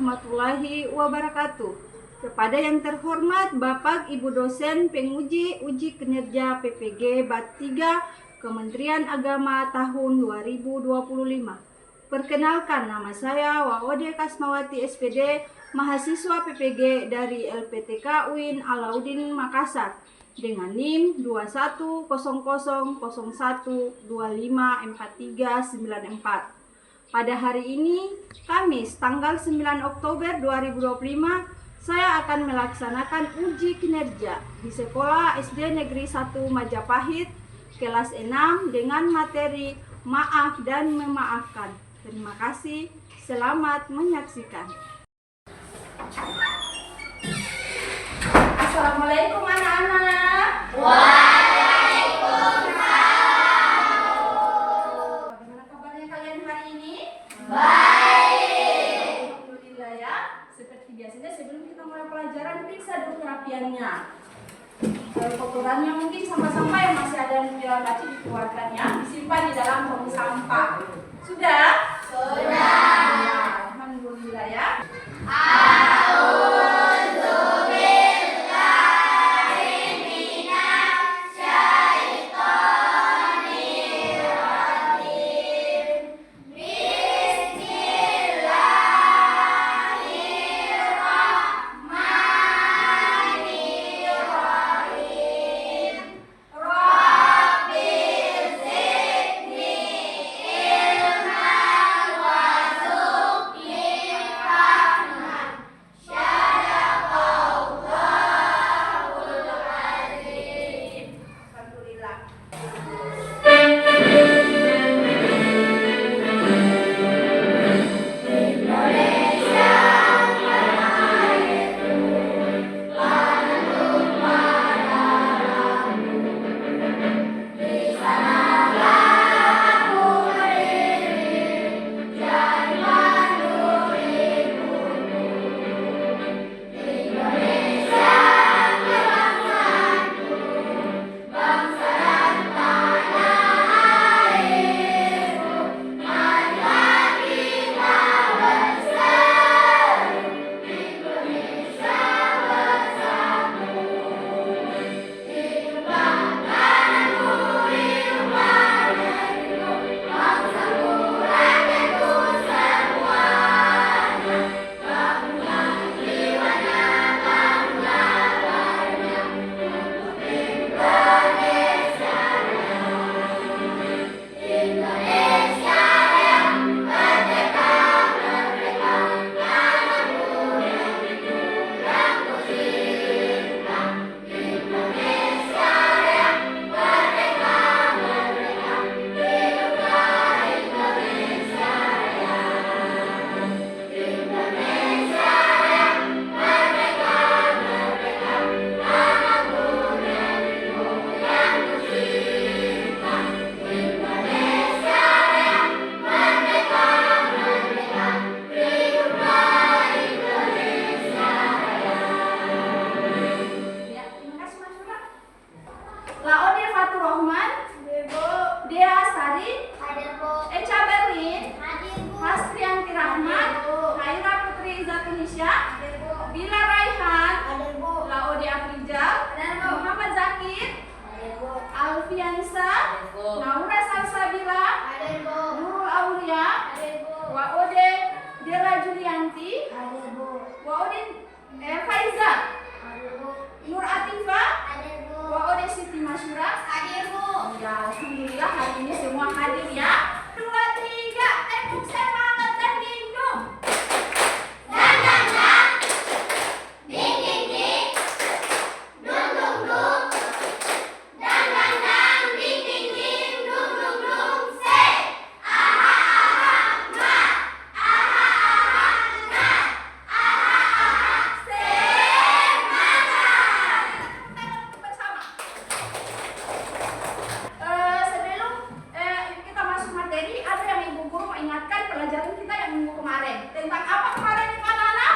warahmatullahi wabarakatuh. Kepada yang terhormat Bapak Ibu dosen penguji uji kinerja PPG Bat 3 Kementerian Agama tahun 2025. Perkenalkan, nama saya Waode Kasmawati SPD, mahasiswa PPG dari LPTK UIN Alauddin Makassar dengan NIM 210001254394. Pada hari ini, Kamis tanggal 9 Oktober 2025, saya akan melaksanakan uji kinerja di Sekolah SD Negeri 1 Majapahit, kelas 6 dengan materi maaf dan memaafkan. Terima kasih, selamat menyaksikan. Assalamualaikum anak-anak. Bagaimana kabarnya kalian hari ini? Baik. Alhamdulillah ya. Seperti biasanya sebelum kita mulai pelajaran, periksa dulu kerapiannya. Kalau kotorannya mungkin sampah-sampah yang masih ada di dalam laci dikeluarkan ya, disimpan di dalam tong sampah. Sudah? Sudah. Alhamdulillah ya. Laode Fatur Rahman, Dea Astari, Echa Berlin, Hastrianti Rahman, Haira Putri Izatunisha, Bila Raihan, Laode Afrizal, Muhammad Zakir, Alfiansa, Naura Salsabila, Nurul Aulia, Waode Dela Julianti, Waode Faiza, Nur Atifa, Waode Siti Masyura. Hadir Bu. Ya, alhamdulillah hari ini semua hadir ya. 2, 3, tepuk semangat dan dingdung. Dang dang dang, ding ding ding, dung dung dung. Dang dang dang, ding ding ding, dung dung dung. Say, aha aha ma, aha aha na, aha aha semangat. Bersama. Sebelum kita masuk materi, ada yang Ibu Guru mau ingatkan pelajaran kita yang minggu kemarin. Tentang apa kemarin Ibu anak-anak?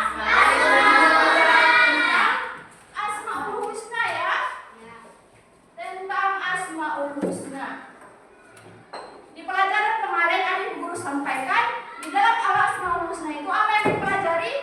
Tentang Asmaul Husna ya. Tentang Asmaul Husna. Di pelajaran kemarin ada Ibu Guru sampaikan di dalam Al Asmaul Husna itu apa yang dipelajari?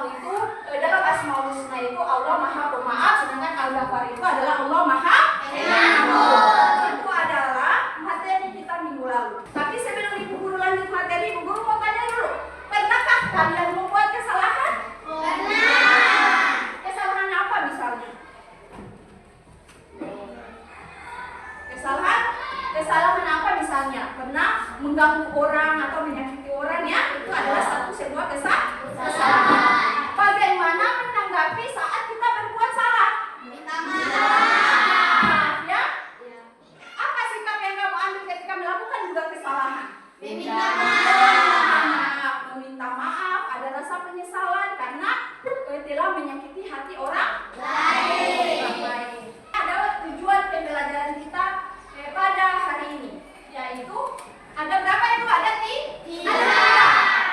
itu dalam Asmaul Husna itu Allah Maha Pemaaf, sedangkan Al-Ghafar itu adalah Allah Maha Pengampun. Itu adalah materi kita minggu lalu. Tapi sebelum Ibu Guru lanjut materi, Ibu Guru mau tanya dulu, pernahkah kalian membuat kesalahan? Pernah. Kesalahannya apa misalnya? Kesalahan apa misalnya? Pernah mengganggu orang atau menyakiti orang, ya? Itu adalah sebuah kesalahan. Bagaimana menanggapi saat kita berbuat salah? Minta maaf. Ya? Apa sikap yang kamu ambil ketika melakukan juga kesalahan? Meminta maaf. Meminta maaf, ada rasa penyesalan karena telah menyakiti hati orang lain. Adalah tujuan pembelajaran kita pada hari ini, yaitu ada berapa itu? Ada tiga.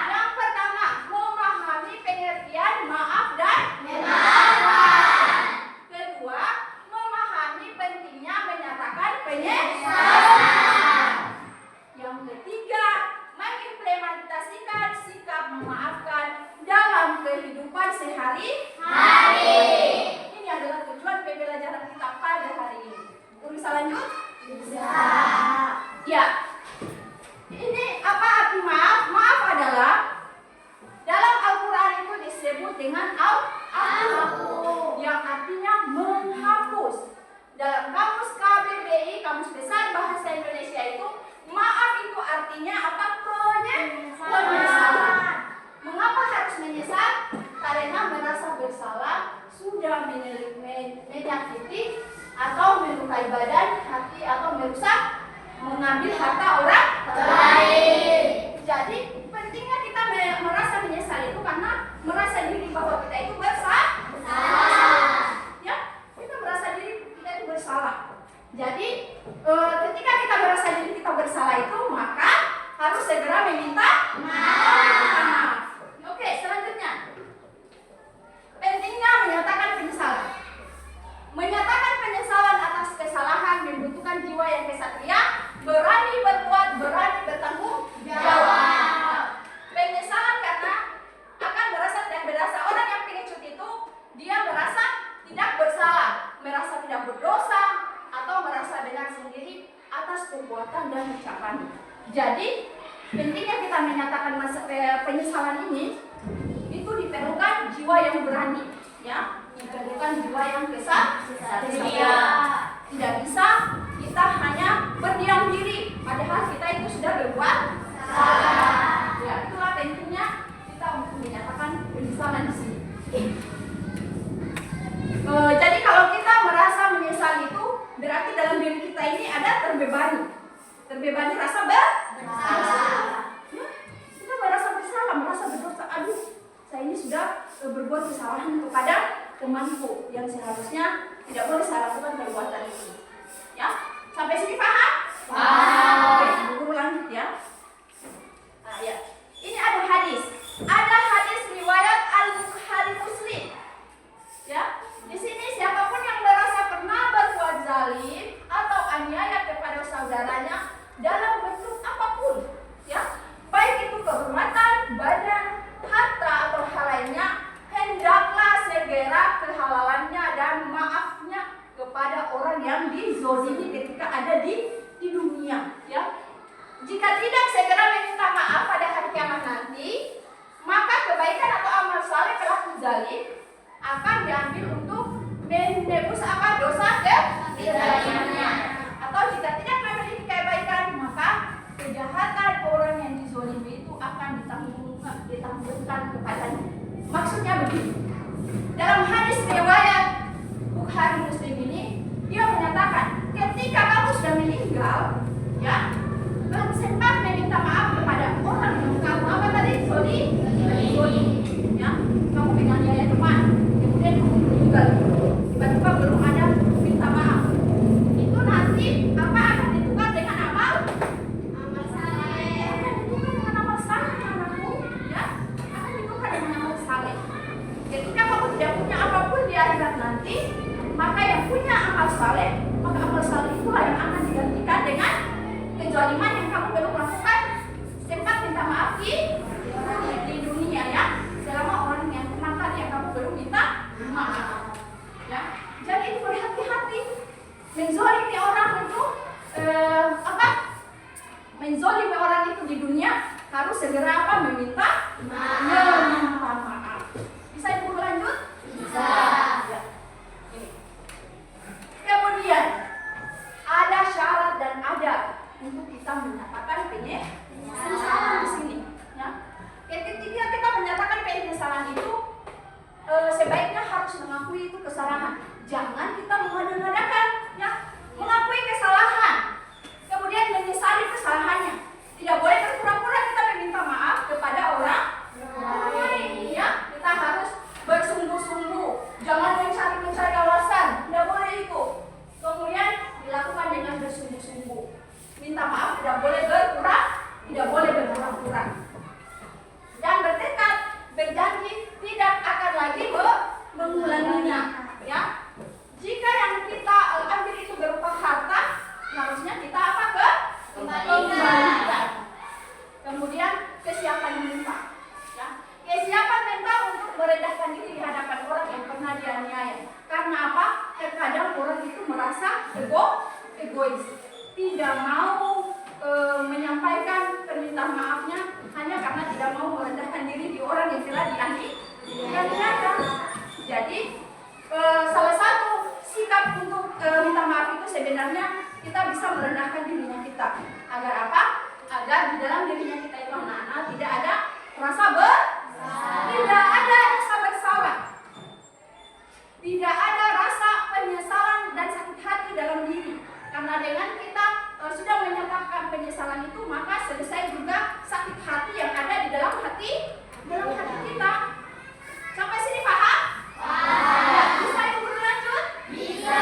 Yang pertama, memahami pengertian maaf dan memaafkan. Kedua, memahami pentingnya menyatakan penyesalan. Yang ketiga, mengimplementasikan sikap memaafkan dalam kehidupan sehari-hari. Ini adalah tujuan pembelajaran kita pada hari ini. Guru bisa lanjut? Bisa. Ya. Ini apa arti maaf? Maaf adalah dalam Al-Quran itu disebut dengan al-afu, yang artinya menghapus. Dalam kamus KBBI, Kamus Besar Bahasa Indonesia itu, maaf itu artinya apa? Penyesalan. Mengapa harus menyesal? Karena merasa bersalah, sudah menyakiti atau melukai badan, hati, atau merusak, mengambil harta orang lain. Jadi pentingnya kita merasa menyesal itu karena merasa diri bahwa kita itu bersalah. Ya, kita merasa diri kita itu bersalah. Jadi ketika kita merasa diri kita bersalah itu, maka harus segera meminta maaf. Oke, selanjutnya, pentingnya menyatakan penyesalan. Menyatakan penyesalan atas kesalahan membutuhkan jiwa yang kesatria, berani berbuat, berani bertanggung jawab. Penyesalan karena akan merasa tidak berdosa. Orang yang pengecut itu, dia merasa tidak bersalah, merasa tidak berdosa, atau merasa benar sendiri atas perbuatan dan ucapannya. Jadi, pentingnya kita menyatakan penyesalan ini, itu diperlukan jiwa yang berani, ya. Diperlukan jiwa yang kesatria. Tidak bisa kita hanya berdiam diri, padahal kita itu sudah berbuat salah. Ya, itulah pentingnya kita untuk menyatakan penyesalan di sini. Jadi kalau kita merasa menyesal itu berarti dalam diri kita ini ada terbebani rasa bersalah. Ya, kita merasa bersalah, merasa berdosa. Aduh, saya ini sudah berbuat kesalahan kepada temanku yang seharusnya tidak boleh saya lakukan perbuatan itu. Ya, sampai sini paham? Paham. Oke, guru lanjut ya. Nah, ya. Ini ada hadis. Ada hadis riwayat Al-Bukhari Muslim. Ya, di sini siapapun yang merasa pernah berbuat zalim atau aniaya kepada saudaranya dalam bentuk apapun, ya, baik itu kehormatan, badan, harta atau hal lainnya, hendaklah segera kehalalannya dan maafnya kepada orang yang dizolimi ketika ada di dunia, ya. Jika tidak segera meminta maaf pada hari kiamat nanti, maka kebaikan atau amal saleh pelaku zalim akan diambil untuk menebus apa? Dosa kezalimannya. Atau jika tidak memiliki kebaikan, maka kejahatan orang yang dizolimi itu akan ditanggungkan kepadanya. Maksudnya begini, dalam hadis riwayat Bukhari Muslim ini, dia menyatakan ketika kamu sudah meninggal, ya, kamu sempat meminta maaf kepada orang yang kamu apa tadi? Zolimi, ya, kamu menganiaya teman, kemudian kamu meninggal, tiba-tiba belum ada minta maaf, itu nanti apa akan ditukar dengan amal saleh? Akan ditukar dengan amal saleh, anakku, ya, akan ditukar dengan amal saleh. Ketika kamu tidak punya apapun di akhirat nanti, maka yang punya amal saleh, maka amal saleh itulah yang akan digantikan dengan kezaliman yang kamu belum lakukan, sempat minta maaf di dunia, ya, selama orang yang maka maaf. Ya, jadi itu berhati-hati. Menzolimi orang itu menzolimi orang itu di dunia harus segera meminta maaf. Bisa ibu lanjut? Bisa. Ya. Ini. Kemudian ada syarat dan adab untuk kita menyatakan penyesalan di sini. Ya. Ketika kita menyatakan penyesalan itu sebaiknya harus mengakui itu kesalahan. Jangan kita mengada-ngadakan, ya. Mengakui kesalahan, kemudian menyesali kesalahannya. Tidak boleh berpura-pura kita meminta maaf kepada orang lain, ya. Kita harus bersungguh-sungguh, jangan mencari alasan. Tidak boleh itu. Kemudian dilakukan dengan bersungguh-sungguh. Minta maaf tidak boleh berpura-pura. Dan bertekad, berjanji tidak akan lagi mengulanginya, ya. Jika yang kita ambil itu berupa harta, harusnya kita kembalikan. Kemudian kesiapan mental, ya. Kesiapan mental untuk merendahkan diri di hadapan orang yang pernah dianiaya. Karena apa? Terkadang orang itu merasa egois, tidak mau menyampaikan permintaan maafnya hanya karena tidak mau merendahkan diri di orang yang telah dianiaya. Jadi salah satu sikap untuk minta maaf itu sebenarnya kita bisa merendahkan dirinya kita. Agar apa? Agar di dalam dirinya kita itu anak-anak tidak ada rasa bersalah. Tidak ada rasa penyesalan dan sakit hati dalam diri. Karena dengan kita sudah menyatakan penyesalan itu, maka selesai juga sakit hati yang ada di dalam hati kita. Sampai sini paham? Ya, bisa ibu berlanjut? Bisa.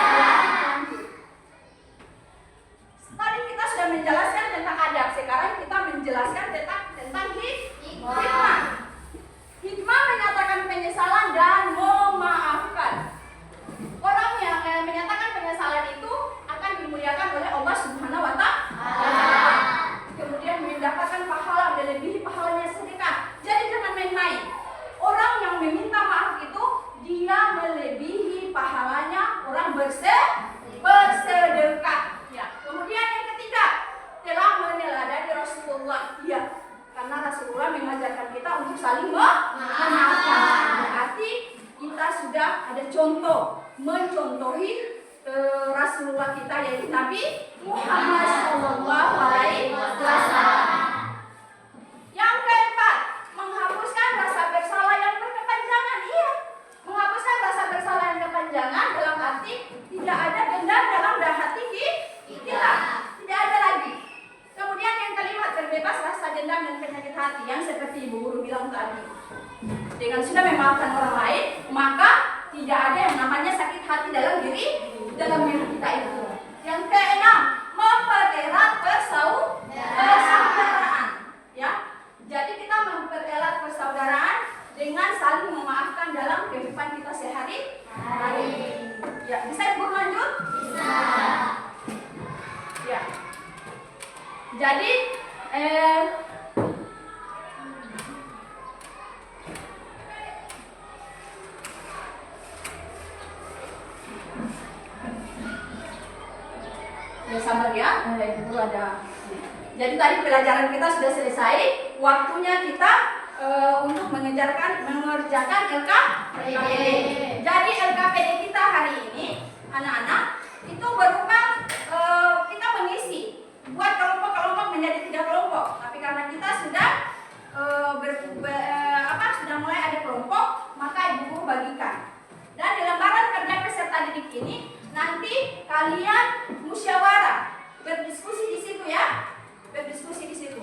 Tadi kita sudah menjelaskan tentang adab, sekarang kita menjelaskan tentang hikmah. Hikmah menyatakan penyesalan dan memaafkan. Orang yang menyatakan penyesalan itu akan dimuliakan oleh Allah Subhanahu wa Ta'ala. Kemudian mendapatkan pahala melebihi pahalanya sedekah. Jadi jangan main-main. Orang yang meminta maaf itu dia melebihi pahalanya orang bersedekah. Ya. Kemudian yang ketiga, telah meneladani Rasulullah. Ya. Karena Rasulullah mengajarkan kita untuk saling memaafkan. Berarti kita sudah ada contoh mencontohi Rasulullah kita, yaitu Nabi Muhammad SAW. Yang keempat, menghapuskan rasa bersalah yang berkepanjangan. Iya, menghapuskan rasa bersalah yang berkepanjangan dalam arti tidak ada dendam dalam hati kita. Tidak ada lagi. Kemudian yang kelima, terbebas rasa dendam dan penyakit hati yang seperti Ibu Guru bilang tadi. Dengan sudah memaafkan orang lain, maka tidak ada yang namanya sakit hati dalam diri kita itu. Yang keenam, mempererat persaudaraan. Ya, jadi kita mempererat persaudaraan dengan saling memaafkan dalam kehidupan kita sehari-hari. Ya, bisa Ibu lanjut? Bisa. Ya. Jadi sabar ya, Ibu ada. Jadi tadi pelajaran kita sudah selesai, waktunya kita untuk mengerjakan LKPD. Jadi LKPD kita hari ini, anak-anak, itu berupa kita mengisi, buat kelompok-kelompok menjadi 3 kelompok. Tapi karena kita sudah sudah mulai ada kelompok, maka Ibu Guru bagikan. Dan di lembaran kerja peserta didik ini nanti kalian musyawarah, berdiskusi di situ ya, berdiskusi di situ.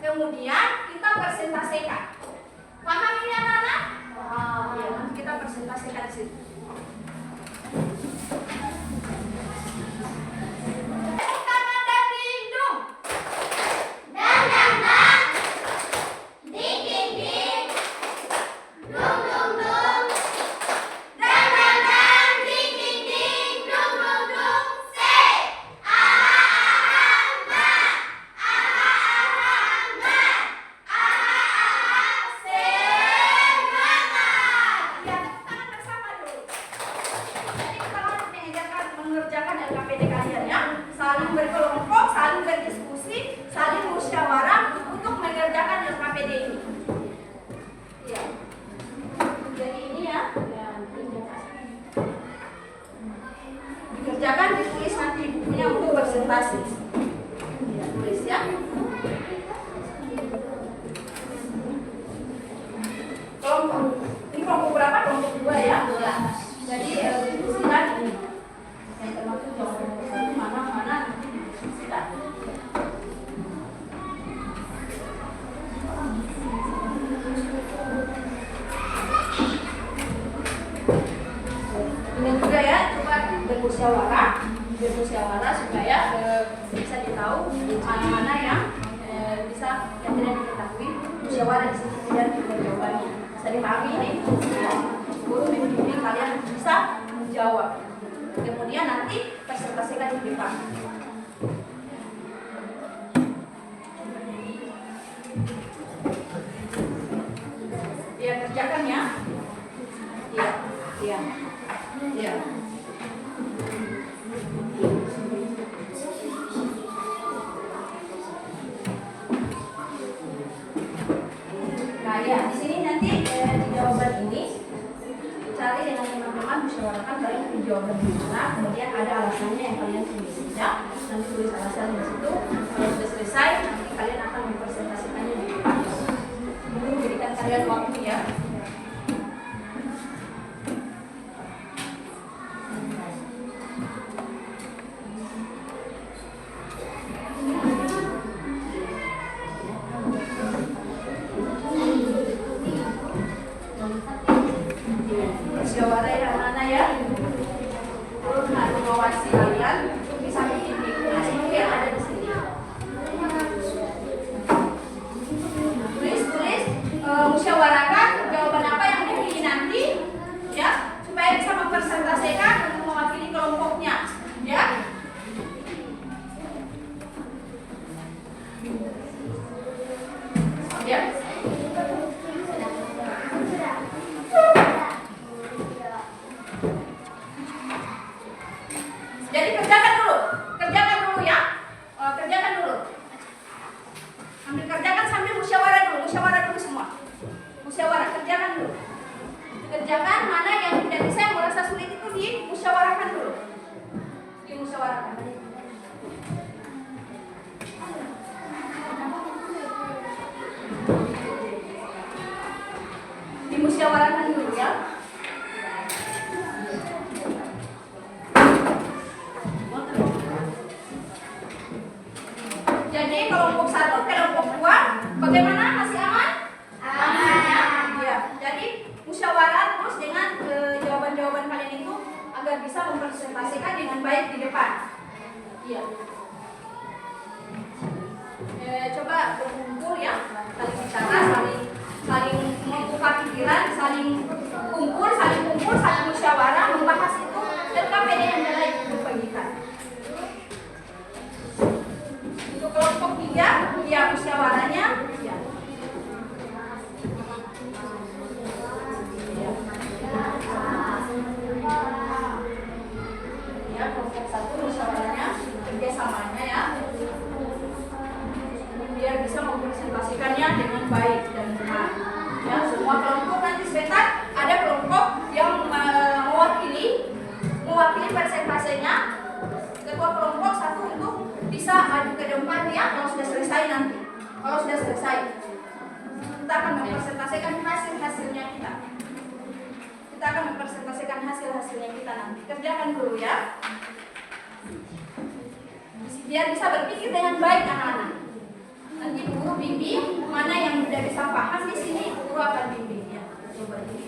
Kemudian kita presentasikan. Paham ini anak-anak? Ya, nanti kita presentasikan di situ. Bersama. dikerjakan, ditulis nanti bukunya untuk presentasi. Ya, tulis ya. Kelompok ini kelompok berapa? Kelompok 2 ya. Jadi diskusikan ini yang termasuk kelompok mana nanti didiskusikan. Ini juga ya, coba bermusyawarah supaya bisa ditahu mana-mana yang yang tidak diketahui. Musyawarah di sini dan kita jawabannya bisa dipahami ini. Guru membimbing kalian bisa menjawab. Kemudian nanti presentasikan di depan. Ya, kerjakan ya. Iya. Nah ya, di sini nanti di jawaban ini cari dengan teman-teman, musyawarahkan kalian pilih jawaban di mana, kemudian ada alasannya yang kalian tulis ya. Nanti tulis alasannya di situ. Kalau sudah selesai, nanti kalian akan mempresentasikannya di depan. Guru berikan kalian waktu ya. Musyawarah yang mana ya? Guru mengawasi kalian untuk bisa membimbing. Nah, seperti yang ada di sini. Tulis, musyawarahkan jawaban apa yang dipilih nanti, ya, supaya bisa mempresentasikan untuk mewakili kelompoknya, ya. Ya. Jadi kerjakan dulu ya. Kerjakan dulu. Ambil kerjakan sambil musyawarah dulu semua. Musyawarah, kerjakan dulu. Kerjakan mana yang tidak bisa, yang merasa sulit itu dimusyawarahkan dulu. Dimusyawarahkan. Dimusyawarahkan dulu ya. Jadi kelompok 1, kelompok 2, bagaimana? Masih aman? Aman. Ya. Jadi musyawarah terus dengan jawaban-jawaban kalian itu agar bisa mempresentasikan dengan baik di depan. Iya. Coba berkumpul ya, saling bicara, saling membuka pikiran, saling kumpul, saling musyawarah, membahas itu LKPD yang mulai dibagikan. Untuk kelompok 3, ya musyawarahnya ya. Ya, kelompok 1 musyawarahnya kerjasamanya ya. Biar bisa mempresentasikannya dengan baik dan benar. Ya, semua kelompok nanti sebentar ada kelompok yang mewakili presentasinya. Ketua kelompok 1 untuk bisa maju ke depan ya kalau sudah selesai nanti. Kalau sudah selesai, kita akan mempresentasikan hasil-hasilnya kita. Kita akan mempresentasikan hasil-hasilnya kita nanti. Kerjakan dulu ya. Biar bisa berpikir dengan baik anak-anak. Nanti guru bimbing mana yang sudah bisa paham di sini, guru akan bimbing ya. Coba ini.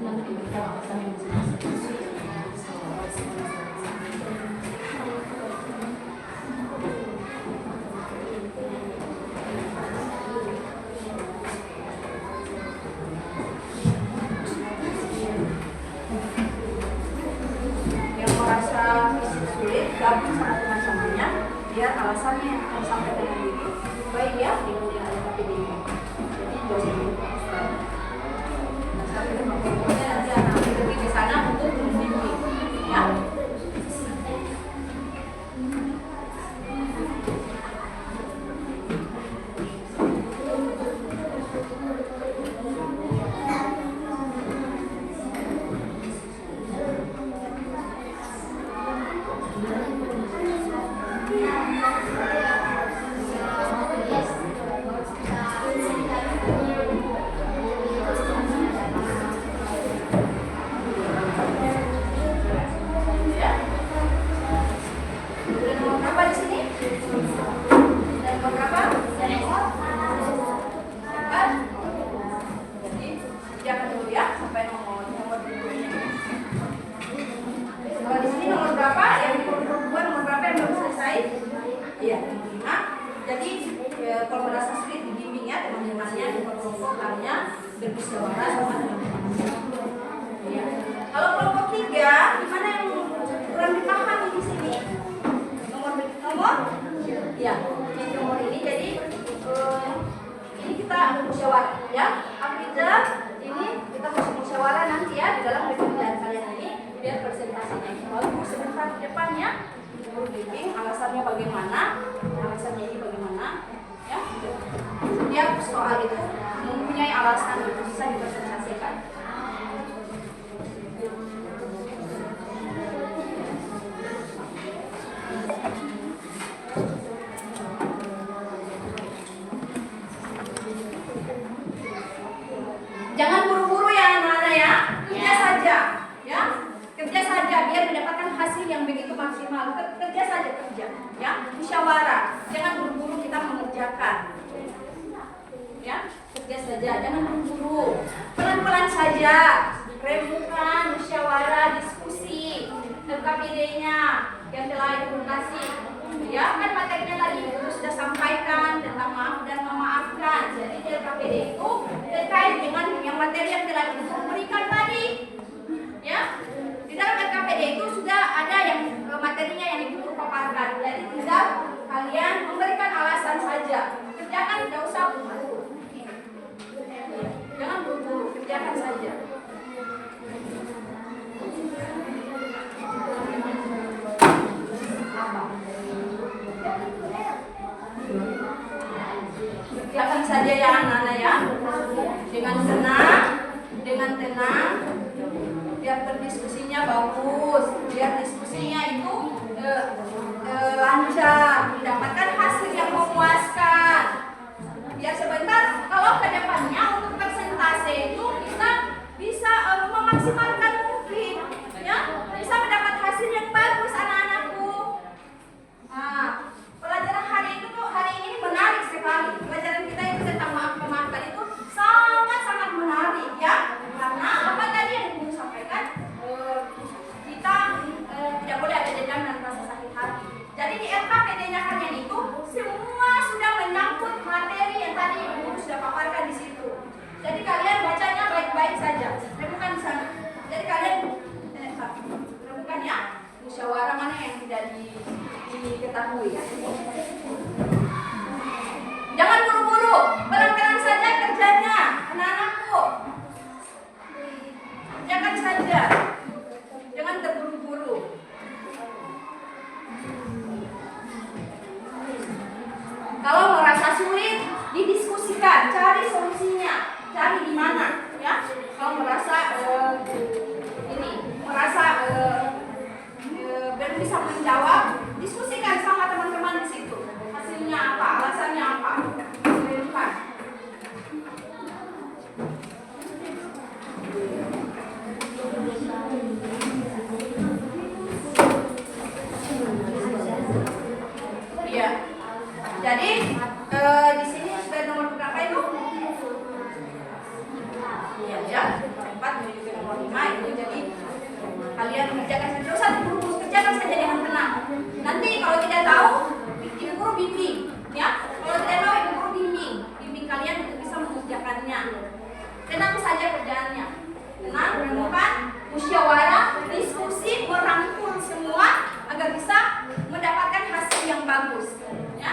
Nanti kita alasan yang gabung sama teman-temannya biar alasannya yang akan sampaikan itu baik ya dengan yang ada KPD ini. Jadi jangan sampai kelompoknya nanti anak pergi ke sana untuk membimbing ya. teman-temannya di kelompok hanya bermusyawarah sama teman-temannya. Ya. Kalau kelompok 3, gimana yang kurang dipahami di sini? Nomor ya, di nomor ini jadi ini kita musyawarah ya. Akhirnya ini kita musyawarah nanti ya di dalam pemilihan kalian ini biar presentasinya bagus sebentar di depannya. Briefing alasannya bagaimana, alasannya ini bagaimana ya. Setiap soal itu mempunyai alasan untuk bisa dipresentasikan. Jangan buru-buru ya anak-anak ya, kerja saja ya, kerja saja biar mendapatkan hasil yang begitu maksimal. Kerja saja ya, musyawarah. Jangan buru-buru kita mengerjakan ya, kerja saja, jangan buru-buru, pelan-pelan saja, rembukan, musyawarah, diskusi, LKPD-nya yang telah ibu kasih ya, kan materinya tadi itu sudah sampaikan tentang maaf dan memaafkan. Jadi di LKPD itu terkait dengan yang materi yang telah ibu berikan tadi ya. Di dalam LKPD itu sudah ada yang materinya yang ibu paparkan. Jadi tinggal kalian memberikan alasan saja, kerjakan, tidak usah buru-buru. Jangan buru-buru, kerjakan saja. Kerjakan saja ya anak-anak ya, dengan tenang, biar berdiskusinya bagus, biar diskusinya itu lancar, mendapatkan hasil yang memuaskan. Biar sebentar kalau ke depannya untuk presentasi itu bisa memaksimalkan mungkin ya, bisa mendapat hasil yang bagus anak-anakku. Nah, pelajaran hari ini menarik sekali. Pelajaran kita itu tentang maaf-memaafkan itu sangat-sangat menarik ya. Karena apa tadi yang ibu sampaikan, kita tidak boleh ada dendam dan rasa sakit hati. Jadi di LKPD-nya kalian itu semua sudah menyangkut materi yang tadi ibu sudah paparkan di situ. Jadi kalian bacanya baik-baik saja, bukan di sana. Jadi kalian bukan ya, musyawarah mana yang tidak diketahui. Jangan buru-buru, pelan-pelan saja kerjanya, anak-anakku. Kerjakan saja, jangan terburu-buru. Kalau merasa sulit, didiskusikan, cari solusinya, cari di mana, ya. Kalau merasa belum bisa menjawab, diskusikan sama teman-teman di situ. Hasilnya apa, alasannya apa, bukan. Iya. Jadi di sini sudah nomor berapa itu? Iya ya, 4 menuju ke nomor 5 itu. Jadi kalian kerjakan saja, usah buru-buru, kerjakan saja dengan tenang. Nanti kalau tidak tahu, ibu guru bimbing, ya. Kalau tidak tahu, ibu guru bimbing kalian untuk bisa mengerjakannya. Tenang saja kerjaannya, tenang, renungkan, musyawarah, diskusi, merangkul semua agar bisa mendapatkan hasil yang bagus, ya.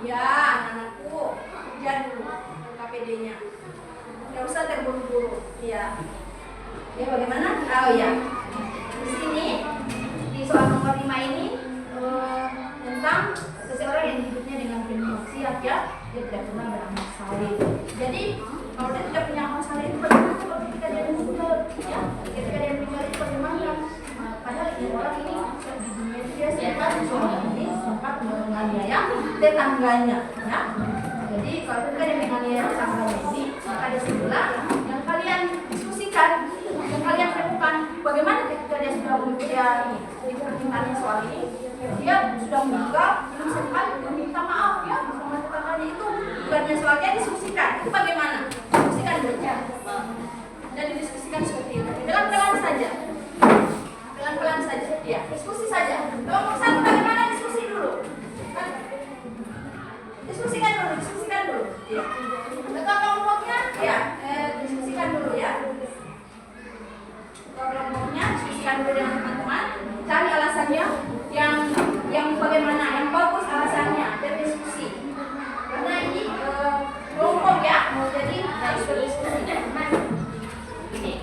Ya, anak-anakku, kerja dulu KPD-nya. Tidak usah terburu-buru, ya. Ya, bagaimana? Oh ya, di sini di soal nomor 5 ini tentang seseorang yang hidupnya dengan penuh maksiat, ya, dia tidak pernah beramal saleh. Jadi kalau dia tidak punya amal saleh itu bagaimana kalau ketika dia meninggal, ya? Ketika dia meninggal itu bagaimana? Padahal ini orang ini di dunia itu dia sempat ini sempat menganiaya tetangganya, ya. Jadi kalau ketika dia menganiaya tetangganya ini, maka ada sebelah yang kalian diskusikan, yang kalian lakukan. Bagaimana ketika dia sudah itu permintaannya soal ini, dia sudah meninggal, belum sempat meminta maaf ya sama tetangganya itu, bukannya soalnya diskusikan. Itu bagaimana? Diskusikan dulu ya. Dan didiskusikan seperti itu. Pelan-pelan saja. Pelan-pelan saja. Ya, diskusi saja. Nomor 1 bagaimana diskusi dulu? Diskusikan dulu. Ya. Ketua kelompoknya, ya, diskusikan dulu ya. Ketua kelompoknya diskusikan dulu dengan teman-teman. Cari alasannya yang bagaimana, yang bagus alasannya, berdiskusi. Karena ini kelompok ya, jadi harus berdiskusi. Ini.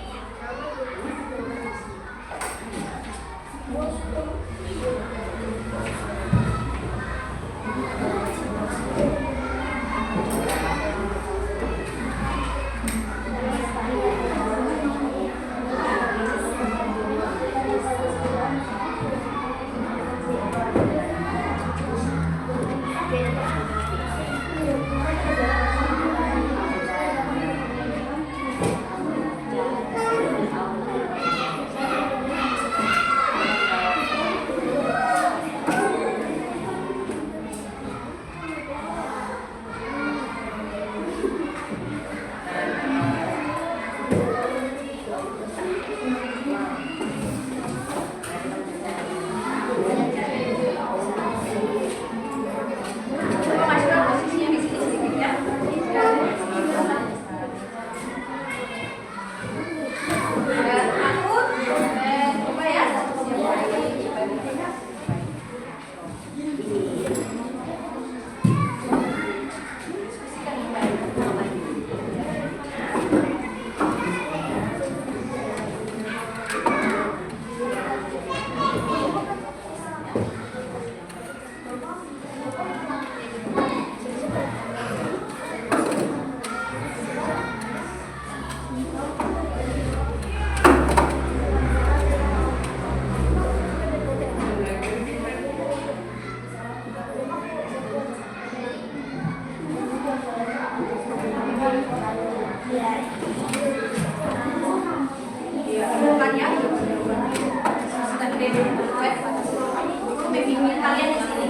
Kalian di sini,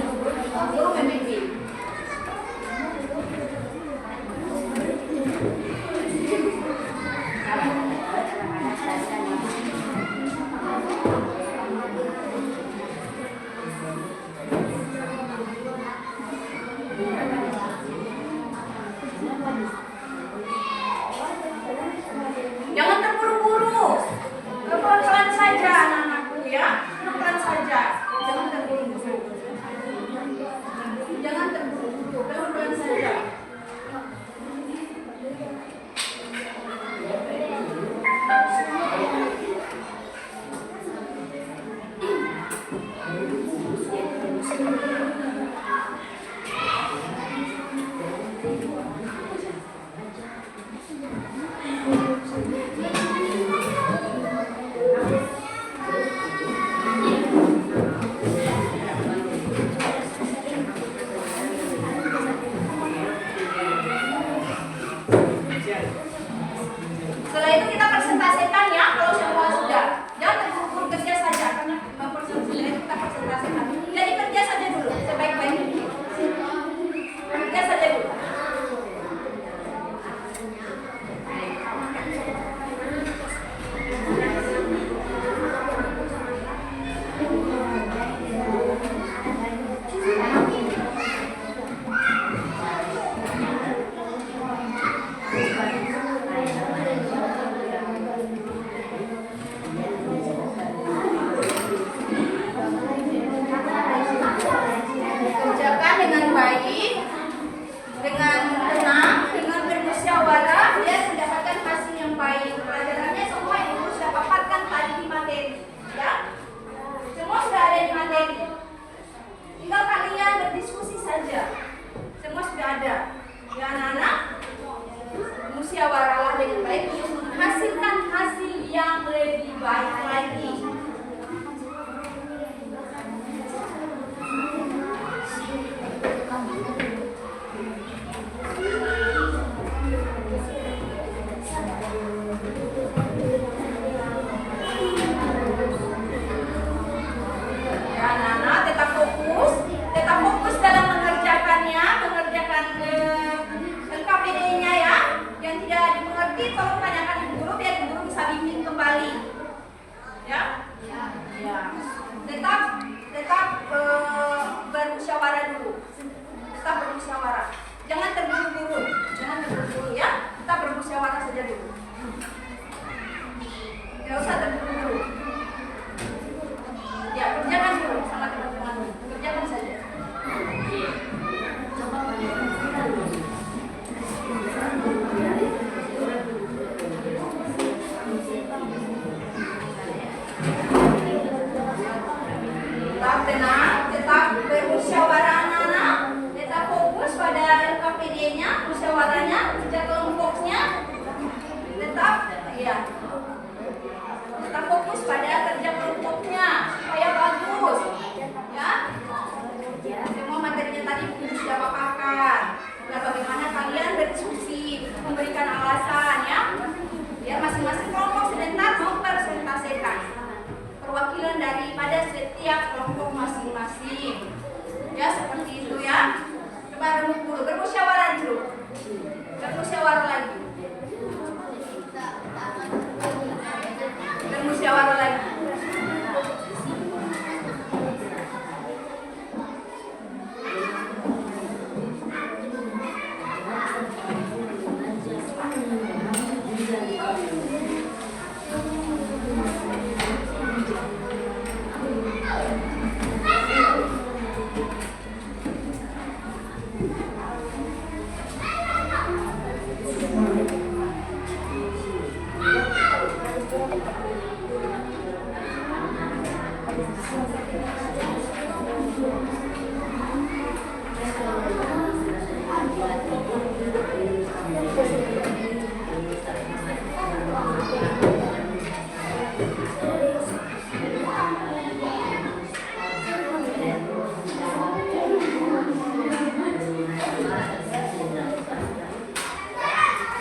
guru pembimbing. Jangan terburu-buru, pelan-pelan saja anak-anakku ya, pelan-pelan saja, jangan terburu-buru. Jangan terburu-buru, pelan-pelan saja. Setelah itu kita presentasikan ya, kalau semua sudah. Jangan terburu-buru, kerja saja, karena mempresentasikan itu kita presentasikan. Jadi kerja saja dulu, sebaik-baiknya. Kerja saja dulu. Kerjakan dengan baik, dengan tenang, dengan bermusyawarah, dan mendapatkan hasil yang baik. Pelajarannya semua ibu sudah paparkan tadi di materi, ya. Semua sudah ada di materi. Tinggal kalian berdiskusi saja. Semua sudah ada. Ya anak-anak, musyawarahlah dengan baik untuk menghasilkan hasil yang lebih baik lagi. Ya anak-anak, tetap fokus dalam mengerjakannya, mengerjakan LKPD-nya ya. Yang tidak dimengerti tolong tanyakan ibu guru biar ibu guru bisa bimbing kembali.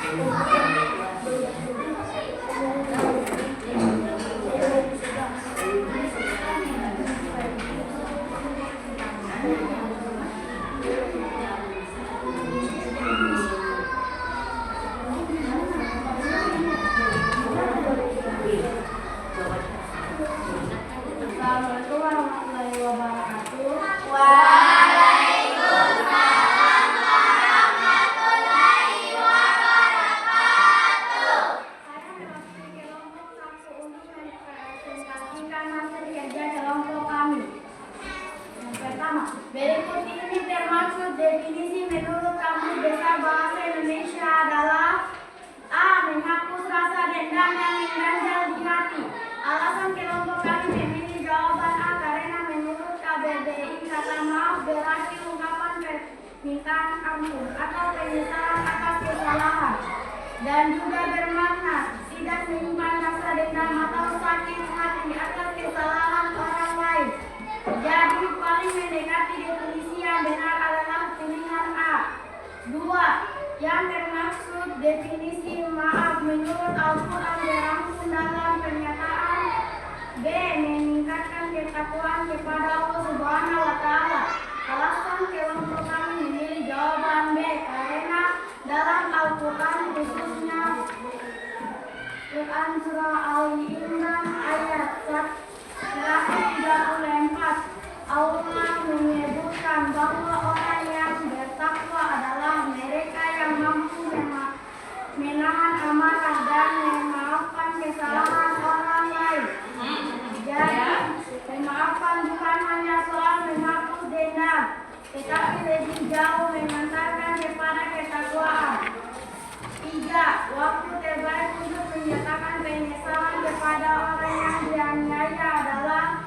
Assalamualaikum warahmatullahi wabarakatuh. Waalaikumsalam warahmatullahi wabarakatuh. Saya mewakili kelompok 1 untuk mempresentasikan hasil kerja kelompok kami. Yang pertama, berikut ini termasuk definisi menurut Kamus Besar Bahasa Indonesia adalah: A. Menghapus rasa dendam yang mengganjal di hati. Alasan kelompok kami memilih jawaban A karena menurut KBBI kata maaf berarti ungkapan permintaan ampun atau penyesalan atas kesalahan, dan juga bermakna tidak menyimpan rasa dendam atau sakit hati atas kesalahan orang lain. Jadi paling mendekati definisi yang benar adalah pilihan A. 2. Yang termaksud definisi maaf menurut Al-Quran dirangkum dalam pernyataan B. Meningkatkan ketakwaan kepada Allah Subhanahu wa Ta'ala. Alasan kelompok kami memilih jawaban B karena dalam Al-Quran khususnya Quran surah Al-Imran ayat 134 Allah menyebutkan bahwa orang yang bertakwa adalah mereka yang mampu menahan amarah dan memaafkan kesalahan orang lain. Jadi, memaafkan bukan hanya soal menghapus dendam, tetapi lebih jauh mengantarkan kepada ketakwaan. 3. Waktu terbaik untuk menyatakan penyesalan kepada orang yang dianiaya adalah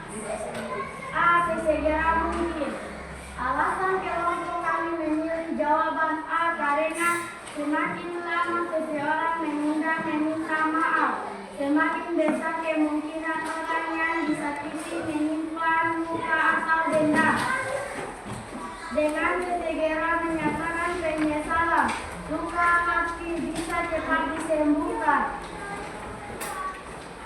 A. Sesegera mungkin. Alasan kelompok kami memilih jawaban A karena semakin lama seseorang menunda meminta maaf, semakin besar kemungkinan orang yang disakiti menyimpan luka atau dendam. Dengan sesegera menyatakan penyesalan, luka hati bisa cepat disembuhkan.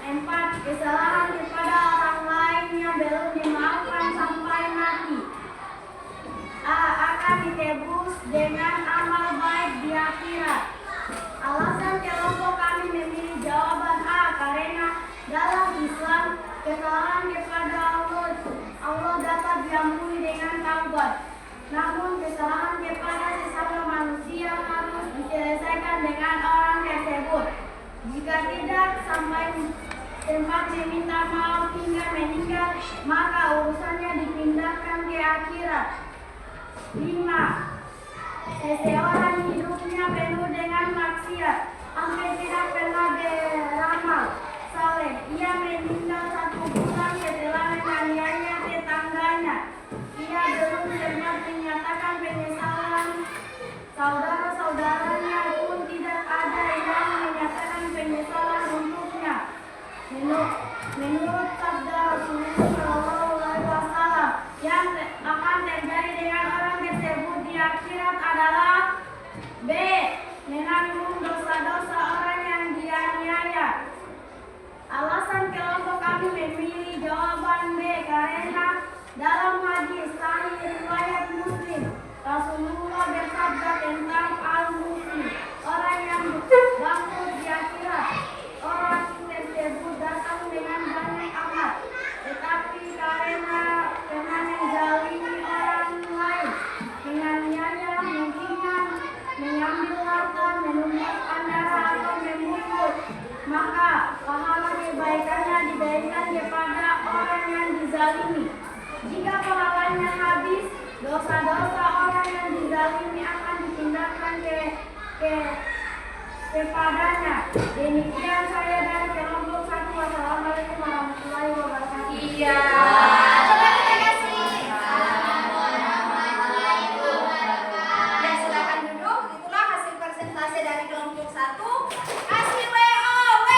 4. Kesalahan kepada orang lain yang belum dimaafkan sampai mati A. Akan ditebus dengan amal baik di akhirat. Alasan kelompok kami memilih jawaban A karena dalam Islam kesalahan kepada Allah dapat diampuni dengan taubat. Namun kesalahan kepada sesama manusia harus diselesaikan dengan orang tersebut. Jika tidak sampai tempat meminta maaf hingga meninggal, maka urusannya dipindahkan ke akhirat. 5. Seseorang hidupnya penuh dengan maksiat, hampir tidak pernah beramal saleh. Ia meninggal 1 bulan setelah menganiaya tetangganya. Ia belum sempat menyatakan penyesalan. Saudara-saudaranya pun tidak ada yang menyatakan penyesalan untuknya. Menurut sabda Rasulullah SAW, yang akan terjadi dengan orang tersebut di akhirat adalah B. Menanggung dosa-dosa orang yang dianiaya. Alasan kelompok kami memilih jawaban B karena dalam hadis sahih riwayat Muslim, Rasulullah bersabda tentang al-muslim, orang yang bangkrut di akhirat. Orang tersebut datang dengan banyak amal, tetapi karena menzalimi orang lain, menganiaya, menghina, mengambil harta, menumpahkan darah atau memukul, maka pahala kebaikannya diberikan kepada orang yang dizalimi. Jika pahalanya habis, dosa-dosa orang yang dizalimi akan dipindahkan kepadanya. Demikian saya dari kelompok 1. Wassalamualaikum warahmatullahi wabarakatuh. Iya. Coba kita kasih. Ya, silakan duduk. Itulah hasil presentasi dari kelompok 1. Kasih WOW.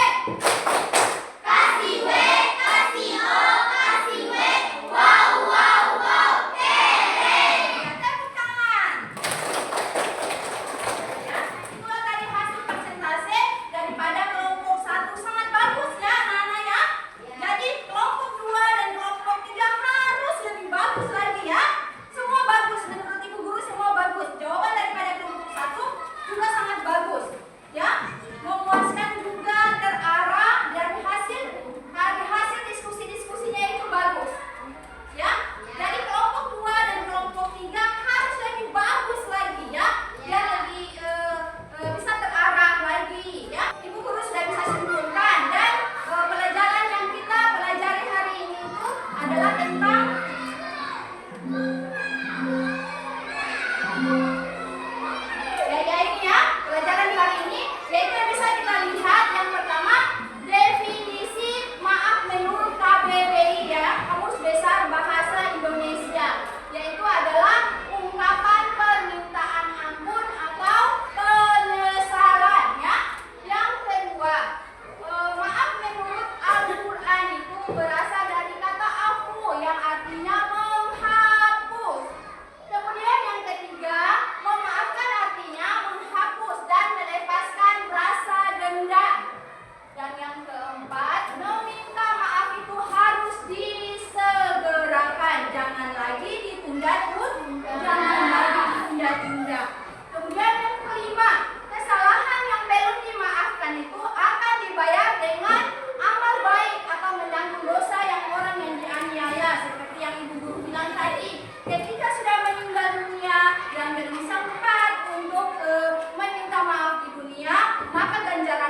Kasih W, kasih O, kasih W. Wow, wow, wow. Keren. Ya, tepuk tangan. Ya, itulah tadi hasil presentasi dunia, maka ganjaran